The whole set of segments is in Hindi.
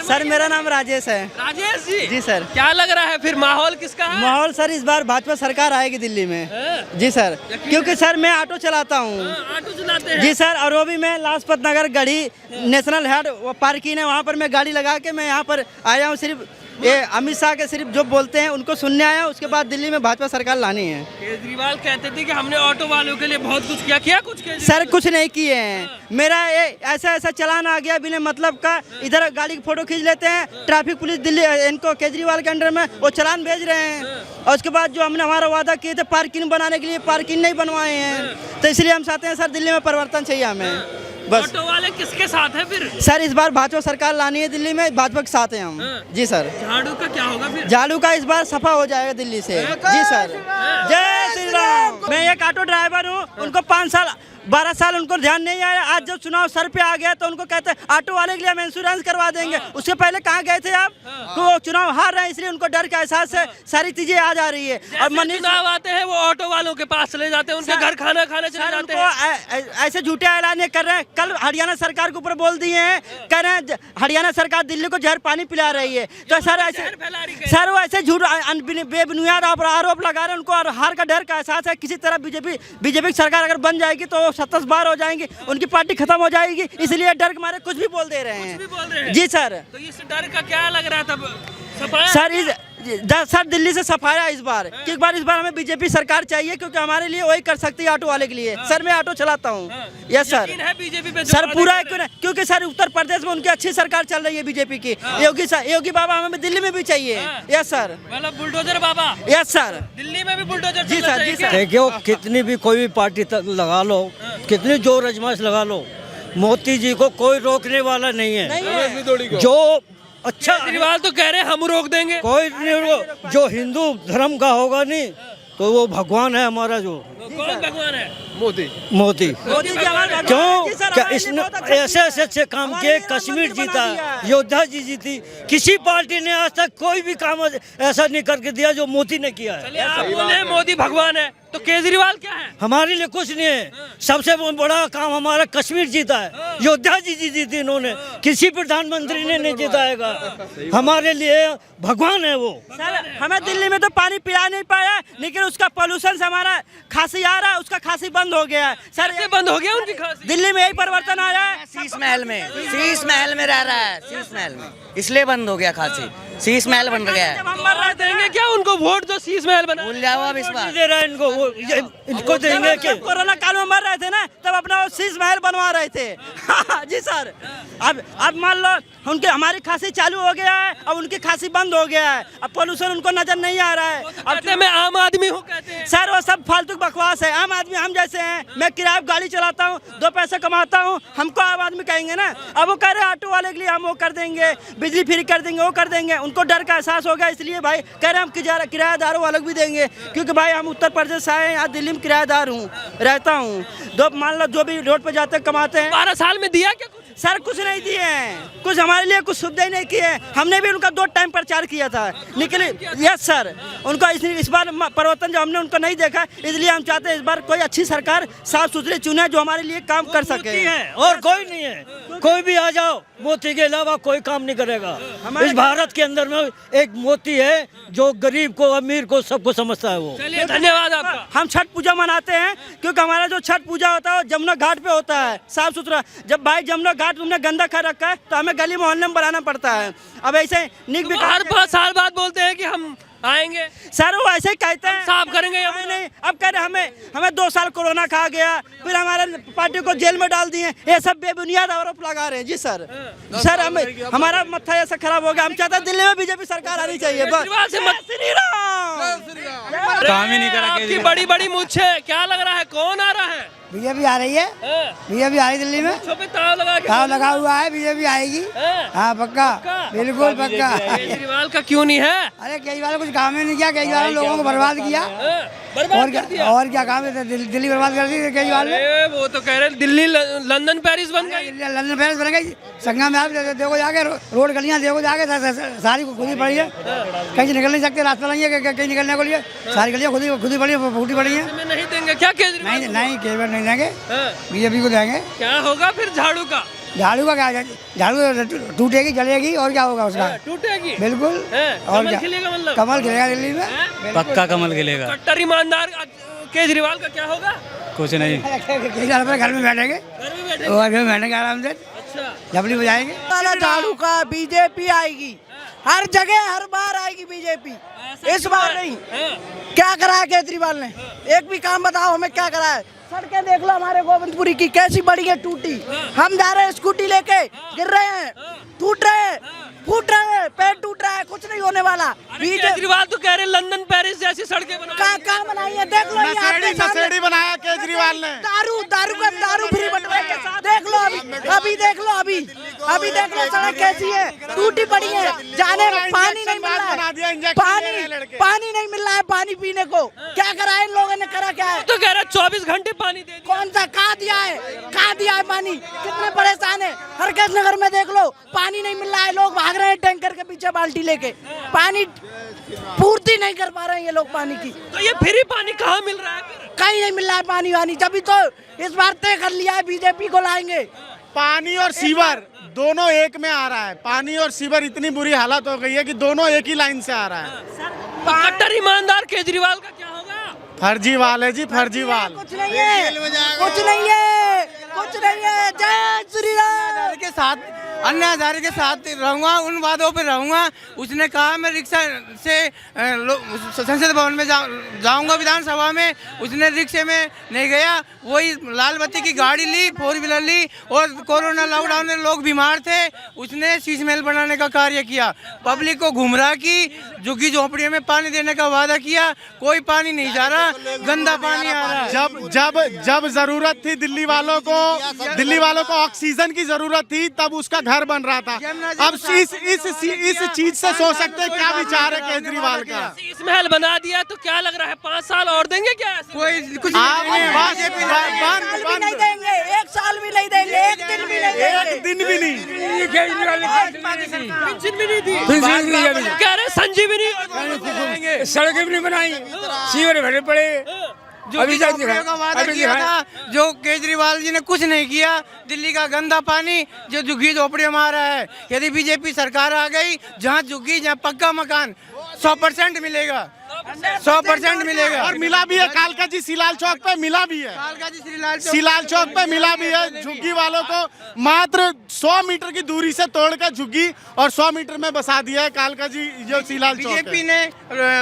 सर मेरा नाम राजेश है। राजेश जी। जी सर। क्या लग रहा है फिर माहौल किसका है? माहौल सर इस बार भाजपा सरकार आएगी दिल्ली में। जी सर, क्योंकि सर मैं ऑटो चलाता हूँ। ऑटो चलाते हैं? जी सर, और वो भी मैं लाजपत नगर गढ़ी नेशनल हेड पार्किंग है, वहाँ पर मैं गाड़ी लगा के मैं यहाँ पर आया हूँ। सिर्फ ये अमित शाह के सिर्फ जो बोलते हैं उनको सुनने आया, उसके बाद दिल्ली में भाजपा सरकार लानी है। केजरीवाल कहते थे कि हमने ऑटो वालों के लिए बहुत कुछ किया कुछ सर कुछ नहीं किए हैं। मेरा ये ऐसा चलान आ गया बिना मतलब का, इधर गाड़ी की फोटो खींच लेते हैं, ट्रैफिक पुलिस दिल्ली इनको केजरीवाल के अंडर में वो चलान भेज रहे हैं, और उसके बाद जो हमने हमारा वादा किए थे पार्किंग बनाने के लिए, पार्किंग नहीं बनवाए हैं। तो इसलिए हम चाहते हैं सर दिल्ली में परिवर्तन चाहिए हमें। बस। ऑटो वाले किसके साथ है फिर? सर इस बार भाजपा सरकार लानी है दिल्ली में, भाजपा के साथ हैं हम। जी सर। झाड़ू का क्या होगा फिर? झाड़ू का इस बार सफा हो जाएगा दिल्ली से। जी सर। जय श्री राम। मैं एक ऑटो ड्राइवर हूँ, उनको 12 साल उनको ध्यान नहीं आया। आज जब चुनाव सर पे आ गया तो उनको कहते हैं ऑटो वाले के लिए हम इंश्योरेंस करवा देंगे। उसके पहले कहाँ गए थे आप? तो वो चुनाव हार रहे हैं, इसलिए उनको डर का एहसास है, सारी चीजें आ जा रही है। और मनीष चुनाव आते हैं वो ऑटो वालों के पास चले जाते हैं, उनके घर खाना खाने चले जाते हैं। ऐसे झूठे ऐलान कर रहे हैं। कल हरियाणा सरकार के ऊपर बोल दिए हैं, कह रहे हैं हरियाणा सरकार दिल्ली को जहर पानी पिला रही है। तो सर ऐसे सर वो ऐसे झूठ बेबुनियाद आरोप लगा रहे हैं। उनको हार का डर का एहसास है। किसी तरह बीजेपी सरकार अगर बन जाएगी तो 27 बार हो जाएंगी, उनकी पार्टी खत्म हो जाएगी, इसलिए डर के मारे कुछ भी बोल दे रहे हैं। जी सर। तो इस डर का क्या लग रहा था सर दिल्ली से सफाया इस बार, कि इस बार हमें बीजेपी सरकार चाहिए, क्योंकि हमारे लिए वही कर सकती है ऑटो वाले के लिए। सर मैं ऑटो चलाता हूँ। Yes sir. बीजेपी पे सर पूरा क्योंकि सर उत्तर प्रदेश में उनकी अच्छी सरकार चल रही है बीजेपी की। योगी बाबा हमें दिल्ली में भी चाहिए। Yes sir. मतलब bulldozer Baba. Yes sir. Delhi में भी बुलडोजर। जी सर। जी सर। देखियो कितनी भी कोई भी पार्टी लगा लो, कितनी जोर अजमाइश लगा लो, मोदी जी को कोई रोकने वाला नहीं है। जो अच्छा केजरीवाल तो कह रहे हैं हम रोक देंगे। कोई नहीं, जो हिंदू धर्म का होगा नहीं तो वो भगवान है हमारा। जो कौन भगवान है? मोदी। क्यों? क्या इसने ऐसे अच्छे काम किए? कश्मीर जीता, योद्धा जी जीती। किसी पार्टी ने आज तक कोई भी काम ऐसा नहीं करके दिया जो मोदी ने किया है। आप बोले मोदी भगवान है, तो केजरीवाल क्या है? हमारे लिए कुछ नहीं है। सबसे बड़ा काम हमारा कश्मीर जीता है, योद्धा जी जीती इन्होंने, किसी प्रधानमंत्री ने नहीं जिताएगा। हमारे लिए भगवान है वो। सर हमें दिल्ली में तो पानी पिला नहीं पाया, लेकिन उसका पोल्यूशन से हमारा खांसी आ रहा है, उसका खांसी बंद हो गया है। सर ये बंद हो गया उनकी खांसी? दिल्ली में यही परिवर्तन आया है। शीश महल में रह रहा है, शीश महल में, इसलिए बंद हो गया खांसी। शीश महल बन गया है। हम देंगे क्या उनको वोट जो शीश महल बना? भूल जाओ अब इस बार। दे रहा है इनको देंगे क्या? कोरोना काल में मर रहे थे ना, तब अपना शीश महल बनवा रहे थे। जी सर। अब मान लो उनके हमारी खांसी चालू हो गया है, अब उनकी खांसी बंद हो गया है। अब पोल्यूशन उनको नजर नहीं आ रहा है। अब मैं आम आदमी हूँ कहते हैं। सर वो सब फालतू बकवास है। आम आदमी हम जैसे हैं, मैं किराया गाड़ी चलाता हूँ, 2 पैसे कमाता हूँ, हमको आम आदमी कहेंगे ना। अब वो कह रहे हैं ऑटो वाले के लिए हम वो कर देंगे, बिजली फ्री कर देंगे, वो कर देंगे। उनको डर का एहसास होगा, इसलिए भाई कह रहे हैं हम किराएदारों वालों भी देंगे, क्योंकि भाई हम उत्तर प्रदेश से आए, यहाँ दिल्ली में किराएदार हूँ, रहता हूँ। मान लो जो भी रोड पे जाते कमाते हैं। 12 साल में दिया क्या कुछ? सर कुछ नहीं दिए हैं, कुछ हमारे लिए कुछ सुविधा ही नहीं की है। हमने भी उनका 2 टाइम प्रचार किया था, लेकिन यस सर उनको इस बार परिवर्तन जो हमने उनको नहीं देखा, इसलिए हम चाहते हैं इस बार कोई अच्छी सरकार साफ सुथरी चुने जो हमारे लिए काम कर सके। और कोई नहीं है, कोई भी आ जाओ, मोदी के अलावा कोई काम नहीं करेगा। इस भारत के अंदर में एक मोदी है जो गरीब को, अमीर को, सबको समझता है वो। चलिए धन्यवाद आपका। हम छठ पूजा मनाते हैं, क्योंकि हमारा जो छठ पूजा होता है वो जमुना घाट पे होता है, साफ सुथरा। जब भाई जमुना घाट तुमने गंदा कर रखा है तो हमें गली मोहल्ले में बनाना पड़ता है। अब ऐसे हर 5 साल बाद बोलते हैं कि हम आएंगे। सर वो ऐसे ही कहते हैं साफ करेंगे या नहीं। अब कह रहे हमें 2 साल कोरोना खा गया, फिर हमारे पार्टी को जेल में डाल दिए। ये सब बेबुनियाद आरोप लगा रहे हैं। जी सर। सर हमारा मत्था ऐसा खराब हो गया। हम चाहते हैं दिल्ली में बीजेपी सरकार आनी चाहिए। काम ही नहीं करा। आपकी बड़ी बड़ी मुझे क्या लग रहा है, कौन आ रहा है? बीजेपी आ रही है। बीजेपी आ रही दिल्ली में, ताव लगा हुआ है, बीजेपी आएगी। हाँ पक्का, बिल्कुल पक्का। केजरीवाल का क्यों नहीं है? अरे केजरीवाल कुछ काम ही नहीं किया, केजरीवाल ने लोगों को बर्बाद किया। और क्या काम है? दिल्ली बर्बाद कर दी केजरीवाल ने। वो तो कह रहे दिल्ली लंदन पेरिस बन गई। लंदन पेरिस बन गई। संगम में आप देखो जाके, रोड गलियां देखो जाके, सारी खुद ही पड़ी है, कहीं से निकल नहीं सकते, रास्ता नहीं है कहीं निकलने को लिए। सारी गलियां खुद ही पड़ी है, फूटी पड़ी है। नहीं देंगे क्या केजरीवाल? नहीं केजरीवाल नहीं देंगे, बीजेपी को देंगे। क्या होगा फिर झाड़ू का? झाड़ू का क्या, झाड़ू टूटेगी जलेगी और क्या होगा उसका, टूटेगी बिल्कुल। और कमल क्या खिलेगा, मतलब कमल खिलेगा दिल्ली में, पक्का कमल खिलेगा। कट्टर ईमानदार केजरीवाल का क्या होगा? कुछ नहीं, घर में बैठेंगे, घर में बैठे। और घर में बैठेंगे आराम से, अच्छा, जबली बजाएंगे। झाड़ू का बीजेपी आएगी, हर जगह हर बार आएगी बीजेपी, इस बार नहीं। क्या करा है केजरीवाल ने, एक भी काम बताओ हमें क्या करा है। सड़कें देख लो हमारे गोविंदपुरी की कैसी बड़ी है, टूटी। हम जा रहे हैं स्कूटी लेके, गिर रहे हैं, टूट रहे हैं, फूट रहे हैं, पैर टूट रहा है, कुछ नहीं होने वाला। केजरीवाल तो कह रहे लंदन पेरिस जैसी सड़कें कहाँ बनाई है, देख लो नशेड़ी बनाया केजरीवाल ने। दारू फ्री बंटवाई है, देख लो अभी देख लो, अभी देख लो सड़क कैसी है, टूटी पड़ी है, जाने पानी नहीं मिल रहा है, पानी नहीं मिल रहा है, पानी पीने को। क्या करा है इन लोगों ने, करा क्या है? तो कह रहे 24 घंटे पानी दे दिया। कौन सा, कहाँ दिया है पानी? कितने परेशान है, हरकत नगर में देख लो पानी नहीं मिल रहा है, लोग भाग रहे हैं टैंकर के पीछे बाल्टी लेके, पानी पूर्ति नहीं कर पा रहे हैं ये लोग पानी की। तो ये फ्री पानी कहाँ मिल रहा है फिर? कहीं नहीं मिल रहा है पानी वानी, तभी तो इस बार तय कर लिया है बीजेपी को लाएंगे। पानी और सीवर दोनों एक में आ रहा है, पानी और सीवर इतनी बुरी हालत हो गई है कि दोनों एक ही लाइन से आ रहा है। तो कट्टर ईमानदार केजरीवाल का क्या होगा? फर्जीवाल है जी, फर्जीवाल। कुछ नहीं है, कुछ नहीं है, कुछ नहीं है। जय श्री राम के साथ, अन्ना हजारे के साथ रहूंगा, उन वादों पे रहूंगा। उसने कहा मैं रिक्शा से संसद भवन में जाऊंगा, विधानसभा में, उसने रिक्शे में नहीं गया, वही लाल बत्ती की गाड़ी ली, 4 व्हीलर ली, और कोरोना लॉकडाउन में लोग बीमार थे, उसने शीश महल बनाने का कार्य किया, पब्लिक को गुमराह की, झुग्गी झोपड़ियों में पानी देने का वादा किया, कोई पानी नहीं जा रहा, गंदा पानी आ रहा है। जब जरूरत थी दिल्ली वालों को ऑक्सीजन की जरूरत थी, तब उसका घर बन रहा था। अब इस चीज से सोच सकते हैं क्या विचार है केजरीवाल का। शीश महल बना दिया तो क्या लग रहा है 5 साल और देंगे क्या? कोई कुछ नहीं देंगे, 1 साल भी नहीं देंगे, 1 दिन भी नहीं देंगे, एक दिन भी नहीं। पेंशन भी नहीं दी, कह रहे संजीवनी सड़कें भी नहीं बनाई, सीवर भरे पड़े। अभी का वादा किया था, जो केजरीवाल जी ने कुछ नहीं किया। दिल्ली का गंदा पानी जो झुग्गी झोपड़ियों में आ रहा है, यदि बीजेपी सरकार आ गई, जहाँ झुग्गी जहाँ पक्का मकान 100% मिलेगा, 100% मिलेगा। और मिला भी है, कालका जी सिलाल चौक पे मिला भी है, कालका जी सिलाल चौक पे मिला भी है। झुग्गी वालों को मात्र 100 मीटर की दूरी से तोड़कर झुग्गी और 100 मीटर में बसा दिया है कालका जी जो सिलाल चौक है। बीजेपी ने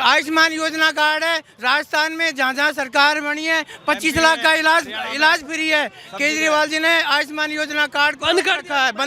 आयुष्मान योजना कार्ड है, राजस्थान में जहाँ जहाँ सरकार बनी है 25 लाख का इलाज फ्री है। केजरीवाल जी ने आयुष्मान योजना कार्ड बंद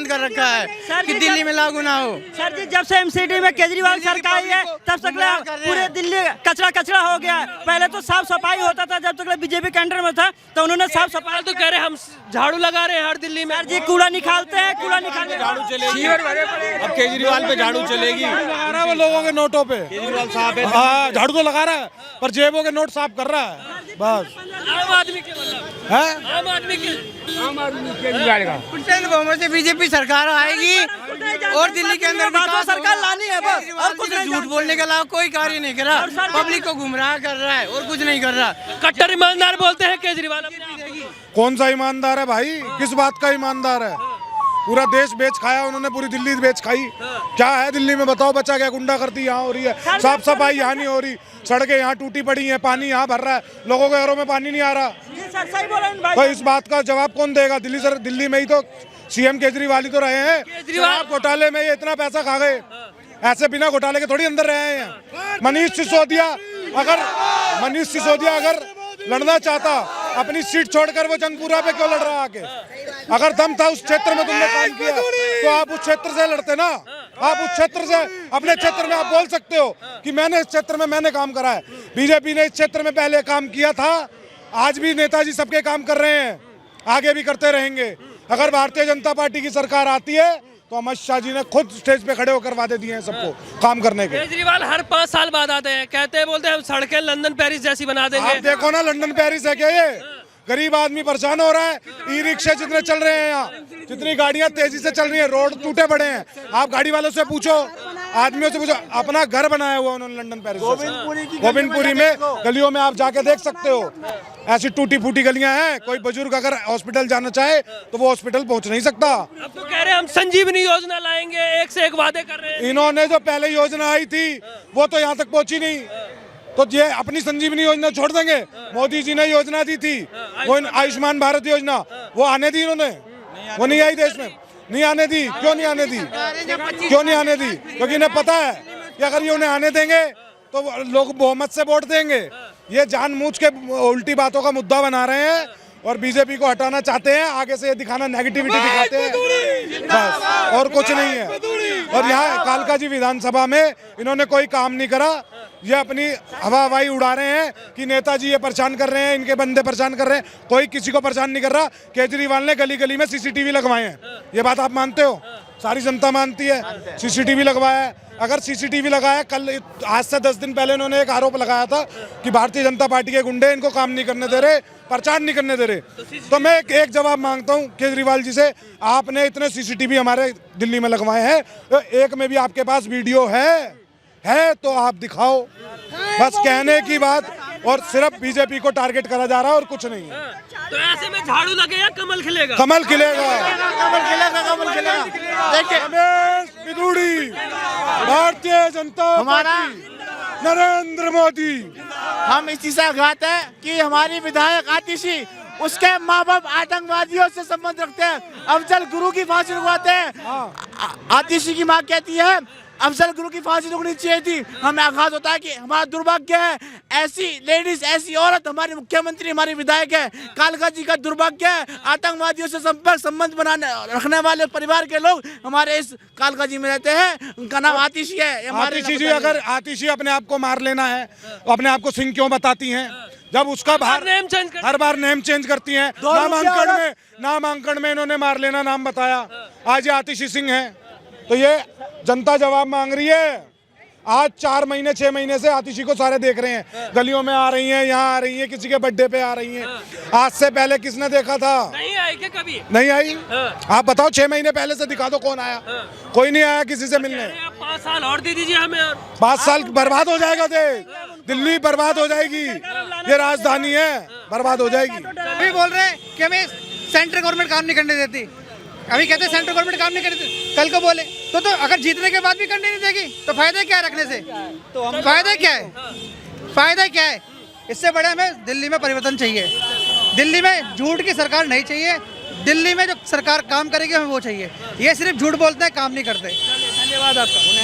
कर रखा है कि दिल्ली में लागू ना हो। सर जी, जब से एमसीडी में केजरीवाल सरकार आई है तब तक पूरे दिल्ली कचरा हो गया। पहले तो साफ सफाई होता था, जब तक बीजेपी के अंडर में था तो उन्होंने साफ सफाई। तो कह रहे हम झाड़ू लगा रहे हैं हर दिल्ली में। सर जी, कूड़ा निकालते हैं, कूड़ा निकालते झाड़ू चलेगी, अब केजरीवाल पे झाड़ू चलेगी। लगा रहा है वो लोगों के नोटों पे, केजरीवाल साहब है, हाँ झाड़ू तो लगा रहा है पर जेबों के नोट साफ कर रहा है बस। आम आदमी के मतलब है, आम आदमी के केजरीवाल का प्रचंड बहुमत से बीजेपी सरकार आएगी और दिल्ली के अंदर विकास सरकार लानी है बस, और कुछ नहीं। झूठ बोलने के अलावा कोई कार्य नहीं कर रहा, पब्लिक को गुमराह कर रहा है और कुछ नहीं कर रहा। कट्टर ईमानदार बोलते हैं केजरीवाल। कौन सा ईमानदार है भाई, किस बात का ईमानदार है? पूरा देश बेच खाया उन्होंने, पूरी दिल्ली बेच खाई। क्या है दिल्ली में बताओ, बच्चा क्या गुंडागर्दी यहाँ हो रही है, साफ सफाई यहाँ नहीं हो रही, सड़कें यहाँ टूटी पड़ी हैं, पानी यहाँ भर रहा है, लोगों के घरों में पानी नहीं आ रहा। तो इस बात का जवाब कौन देगा? दिल्ली में ही तो सीएम केजरीवाल ही तो रहे हैं। शराब घोटाले में ये इतना पैसा खा गए, ऐसे बिना घोटाले के थोड़ी अंदर रहे हैं। मनीष सिसोदिया अगर लड़ना चाहता, अपनी सीट छोड़कर वो जंगपुरा पे क्यों लड़ रहा आके? अगर दम था उस क्षेत्र में तुमने काम किया तो आप उस क्षेत्र से लड़ते ना। आप उस क्षेत्र से, अपने क्षेत्र में आप बोल सकते हो कि मैंने इस क्षेत्र में मैंने काम करा है। बीजेपी ने इस क्षेत्र में पहले काम किया था, आज भी नेताजी सबके काम कर रहे हैं, आगे भी करते रहेंगे। अगर भारतीय जनता पार्टी की सरकार आती है तो अमित शाह जी ने खुद स्टेज पे खड़े होकर वादे दिए हैं सबको काम करने के। केजरीवाल हर 5 साल बाद आते हैं, कहते हैं, बोलते हैं हम सड़कें लंदन पेरिस जैसी बना देंगे। आप देखो ना, लंदन पेरिस है क्या ये? गरीब आदमी परेशान हो रहा है। ई रिक्शे जितने चल रहे हैं यहाँ, जितनी गाड़ियां तेजी से चल रही हैं, रोड टूटे पड़े हैं। आप गाड़ी वालों से पूछो, आदमियों से पूछो, अपना घर बनाया हुआ उन्होंने लंदन पेरिस से। गोविंदपुरी में गलियों में आप जाके देख सकते हो, ऐसी टूटी फूटी गलियां हैं। कोई बुजुर्ग अगर हॉस्पिटल जाना चाहे तो वो हॉस्पिटल पहुंच नहीं सकता। अब तो कह रहे हैं हम संजीवनी योजना लाएंगे, एक से एक वादे कर रहे हैं। इन्होंने जो पहले योजना आई थी वो तो यहाँ तक पहुंची नहीं, तो ये अपनी संजीवनी योजना छोड़ देंगे। मोदी जी ने योजना दी थी, वो आयुष्मान भारत योजना, वो आने दी इन्होंने? वो नहीं आई देश में, नहीं आने दी। क्यों नहीं आने दी? क्यों नहीं आने दी? क्योंकि इन्हें पता है कि अगर ये उन्हें आने देंगे तो लोग बहुमत से वोट देंगे। ये जानबूझ के उल्टी बातों का मुद्दा बना रहे हैं और बीजेपी को हटाना चाहते हैं। आगे से ये दिखाना, नेगेटिविटी दिखाते हैं बस, और कुछ नहीं है। और यहाँ कालका जी विधानसभा में इन्होंने कोई काम नहीं करा। ये अपनी हवाई उड़ा रहे हैं कि नेताजी ये परेशान कर रहे हैं, इनके बंदे परेशान कर रहे हैं। कोई किसी को परेशान नहीं कर रहा। केजरीवाल ने गली गली में सीसीटीवी लगवाए हैं, ये बात आप मानते हो? सारी जनता मानती है। सीसीटीवी लगवाया है। अगर सीसीटीवी लगाया, कल आज से 10 दिन पहले इन्होंने एक आरोप लगाया था कि भारतीय जनता पार्टी के गुंडे इनको काम नहीं करने दे रहे, प्रचार नहीं करने दे रहे। तो मैं एक जवाब मांगता हूं केजरीवाल जी से, आपने इतने सीसीटीवी हमारे दिल्ली में लगवाए हैं, तो एक में भी आपके पास वीडियो है तो आप दिखाओ। बस कहने की बात, और सिर्फ बीजेपी को टारगेट करा जा रहा है और कुछ नहीं है। तो ऐसे में झाड़ू लगे या कमल खिलेगा? कमल खिलेगा, कमल खिलेगा, कमल खिलेगा। देखिए रमेश बिदूड़ी, भारतीय जनता हमारा नरेंद्र मोदी। हम इसी से अवगत है कि हमारी विधायक आतिशी, उसके माँ बाप आतंकवादियों से संबंध रखते हैं, अफजल गुरु की फांसी रुकवाते हैं। आतिशी की माँ कहती है अफजल गुरु की फांसी रुकनी चाहिए थी। हमें आघात होता है कि हमारा दुर्भाग्य है, ऐसी लेडीज, ऐसी औरत हमारी मुख्यमंत्री, हमारी विधायक है। कालका जी का दुर्भाग्य है, आतंकवादियों से संबंध बनाने रखने वाले परिवार के लोग हमारे इस कालका जी में रहते हैं। उनका नाम आतिशी है। आतिशी जी, अगर आतिशी अपने आप को मार लेना है तो अपने आप को सिंह क्यों बताती हैं? जब उसका हर बार नेम चेंज करती हैं। नामांकन में इन्होंने मार लेना नाम बताया, आज ये आतिशी सिंह है। तो ये जनता जवाब मांग रही है। आज 4 महीने 6 महीने से आतिशी को सारे देख रहे हैं, गलियों में आ रही हैं, यहाँ आ रही हैं, किसी के बर्थडे पे आ रही हैं। आज से पहले किसने देखा था? नहीं आई क्या कभी? नहीं आई। आप बताओ, 6 महीने पहले से दिखा दो कौन आया? कोई नहीं आया किसी से मिलने। 5 साल और दे दीजिए हमें। और 5 साल बर्बाद हो जाएगा देश, दिल्ली बर्बाद हो जाएगी। ये राजधानी है, बर्बाद हो जाएगी। अभी बोल रहे हैं कि हमें सेंट्रल गवर्नमेंट काम नहीं करने देती। अभी कहते हैं सेंट्रल गवर्नमेंट काम नहीं करती, कल को बोले तो अगर जीतने के बाद भी करने नहीं देगी तो फायदा क्या है रखने से? तो फायदा क्या है? फायदा क्या है? इससे बड़े हमें दिल्ली में परिवर्तन चाहिए। दिल्ली में झूठ की सरकार नहीं चाहिए। दिल्ली में जो सरकार काम करेगी हमें वो चाहिए। ये सिर्फ झूठ बोलते हैं, काम नहीं करते। धन्यवाद आपका।